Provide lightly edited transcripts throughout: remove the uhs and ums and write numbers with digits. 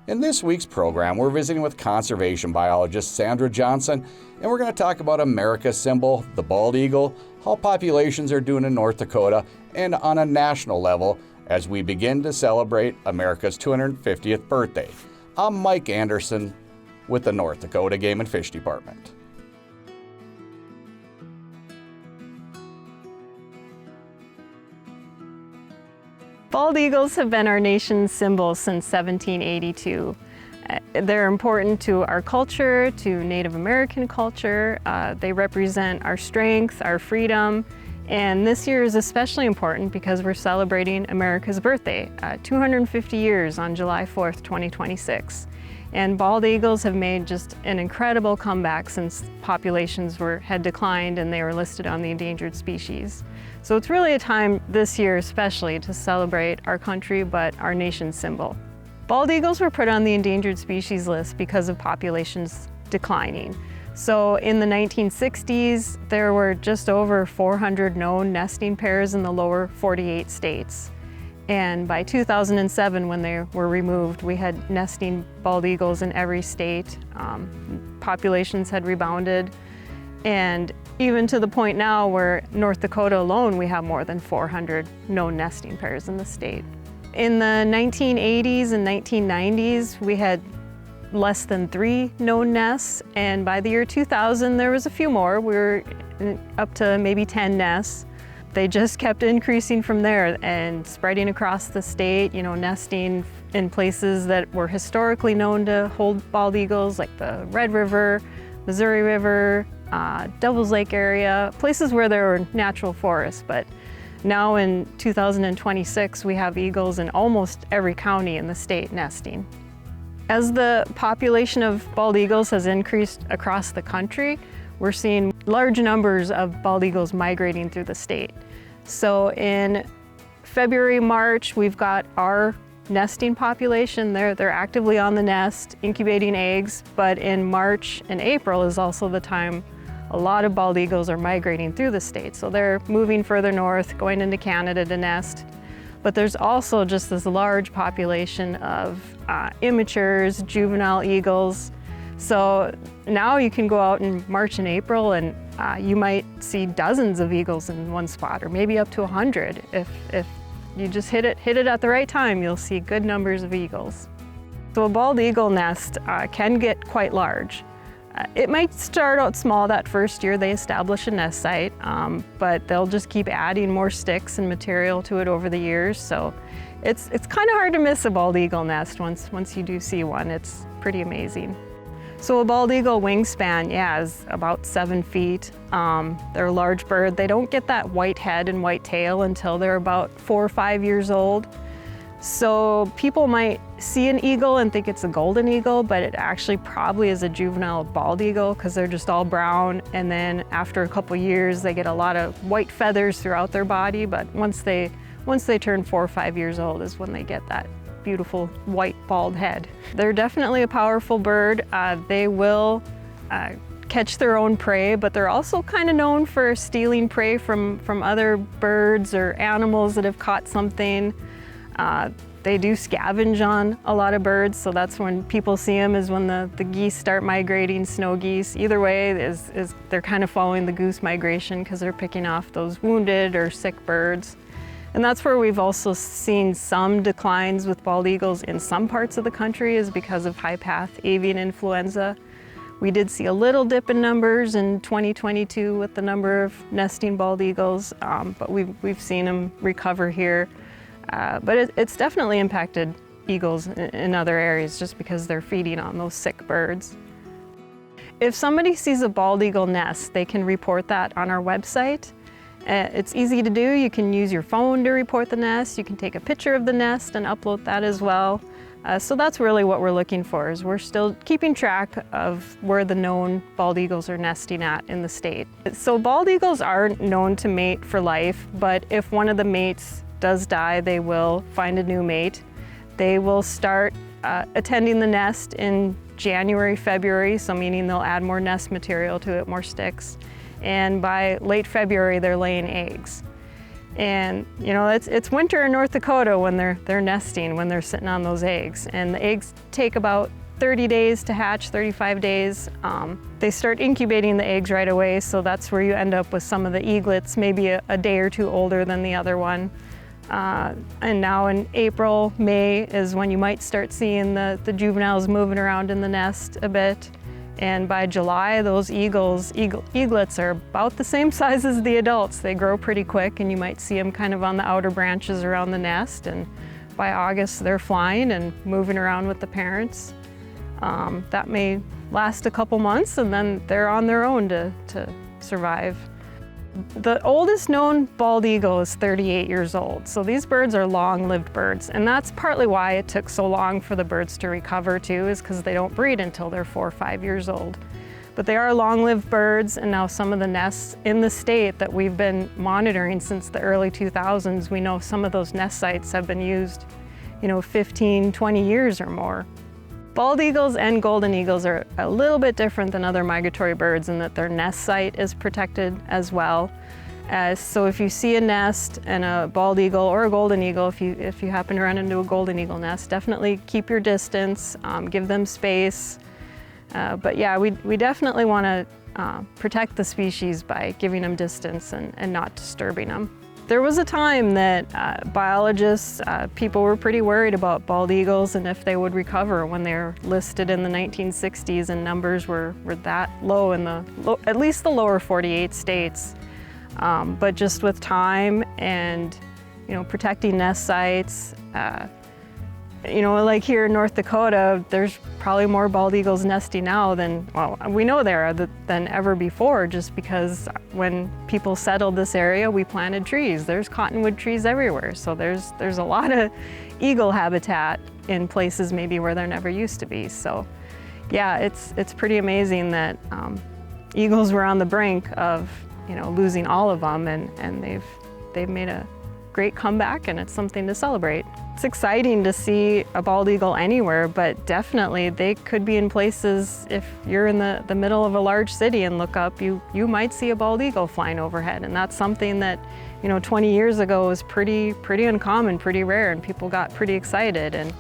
In this week's program, we're visiting with conservation biologist Sandra Johnson, and we're going to talk about America's symbol, the bald eagle, how populations are doing in North Dakota, and on a national level as we begin to celebrate America's 250th birthday. I'm Mike Anderson with the North Dakota Game and Fish Department. Bald eagles have been our nation's symbol since 1782. They're important to our culture, to Native American culture. They represent our strength, our freedom, and this year is especially important because we're celebrating America's birthday, 250 years on July 4th, 2026. And bald eagles have made just an incredible comeback since populations had declined and they were listed on the endangered species. So it's really a time this year especially to celebrate our country, but our nation's symbol. Bald eagles were put on the endangered species list because of populations declining. So in the 1960s, there were just over 400 known nesting pairs in the lower 48 states. And by 2007, when they were removed, we had nesting bald eagles in every state. Populations had rebounded, and even to the point now where North Dakota alone, we have more than 400 known nesting pairs in the state. In the 1980s and 1990s, we had less than 3 known nests, and by the year 2000, there was a few more. We were up to maybe 10 nests. They just kept increasing from there and spreading across the state, nesting in places that were historically known to hold bald eagles, like the Red River, Missouri River, Devil's Lake area, places where there were natural forests. But now in 2026, we have eagles in almost every county in the state nesting. As the population of bald eagles has increased across the country, we're seeing large numbers of bald eagles migrating through the state. So in February, March, we've got our nesting population. They're actively on the nest, incubating eggs, but in March and April is also the time a lot of bald eagles are migrating through the state. So they're moving further north, going into Canada to nest. But there's also just this large population of immatures, juvenile eagles. So now you can go out in March and April and you might see dozens of eagles in one spot, or maybe up to 100. If you just hit it at the right time, you'll see good numbers of eagles. So a bald eagle nest can get quite large. It might start out small that first year they establish a nest site, but they'll just keep adding more sticks and material to it over the years. So it's kind of hard to miss a bald eagle nest once you do see one. It's pretty amazing. So a bald eagle wingspan, is about 7 feet. They're a large bird. They don't get that white head and white tail until they're about 4 or 5 years old. So people might see an eagle and think it's a golden eagle, but it actually probably is a juvenile bald eagle because they're just all brown. And then after a couple years, they get a lot of white feathers throughout their body. But once they turn 4 or 5 years old is when they get that beautiful white bald head. They're definitely a powerful bird. They will catch their own prey, but they're also kind of known for stealing prey from other birds or animals that have caught something. They do scavenge on a lot of birds, so that's when people see them, is when the geese start migrating, snow geese. Either way, is they're kind of following the goose migration because they're picking off those wounded or sick birds. And that's where we've also seen some declines with bald eagles in some parts of the country, is because of high-path avian influenza. We did see a little dip in numbers in 2022 with the number of nesting bald eagles, but we've seen them recover here. But it's definitely impacted eagles in other areas just because they're feeding on those sick birds. If somebody sees a bald eagle nest, they can report that on our website. It's easy to do. You can use your phone to report the nest. You can take a picture of the nest and upload that as well. So that's really what we're looking for, is we're still keeping track of where the known bald eagles are nesting at in the state. So bald eagles are known to mate for life, but if one of the mates does die, they will find a new mate. They will start attending the nest in January, February, so meaning they'll add more nest material to it, more sticks. And by late February, they're laying eggs. And you know, it's winter in North Dakota when they're nesting, when they're sitting on those eggs. And the eggs take about 30 days to hatch, 35 days. They start incubating the eggs right away, so that's where you end up with some of the eaglets, maybe a day or two older than the other one. And now in April, May is when you might start seeing the juveniles moving around in the nest a bit. And by July, those eaglets are about the same size as the adults. They grow pretty quick, and you might see them kind of on the outer branches around the nest. And by August, they're flying and moving around with the parents. That may last a couple months, and then they're on their own to survive. The oldest known bald eagle is 38 years old, so these birds are long-lived birds, and that's partly why it took so long for the birds to recover too, is because they don't breed until they're 4 or 5 years old. But they are long-lived birds, and now some of the nests in the state that we've been monitoring since the early 2000s, we know some of those nest sites have been used, 15, 20 years or more. Bald eagles and golden eagles are a little bit different than other migratory birds in that their nest site is protected as well. So if you see a nest and a bald eagle or a golden eagle, if you happen to run into a golden eagle nest, definitely keep your distance, give them space. But yeah, we definitely want to protect the species by giving them distance and not disturbing them. There was a time that biologists, people were pretty worried about bald eagles and if they would recover when they were listed in the 1960s, and numbers were that low in at least the lower 48 states. But just with time and protecting nest sites, like here in North Dakota, there's probably more bald eagles nesting now than, well, we know there are than ever before, just because when people settled this area, we planted trees. There's cottonwood trees everywhere, so there's a lot of eagle habitat in places maybe where there never used to be. So yeah, it's pretty amazing that eagles were on the brink of losing all of them, and they've made a great comeback, and it's something to celebrate. It's exciting to see a bald eagle anywhere, but definitely they could be in places. If you're in the middle of a large city and look up, you might see a bald eagle flying overhead, and that's something that 20 years ago was pretty uncommon, pretty rare, and people got pretty excited. And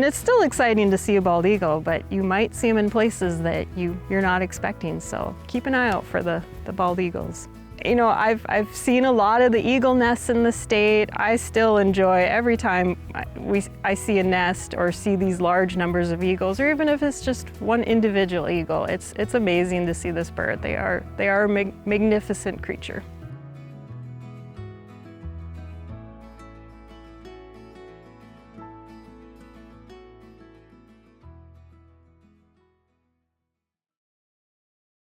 it's still exciting to see a bald eagle, but you might see them in places that you're not expecting, so keep an eye out for the bald eagles. I've seen a lot of the eagle nests in the state. I still enjoy every time I see a nest or see these large numbers of eagles, or even if it's just one individual eagle. It's amazing to see this bird. They are a magnificent creature.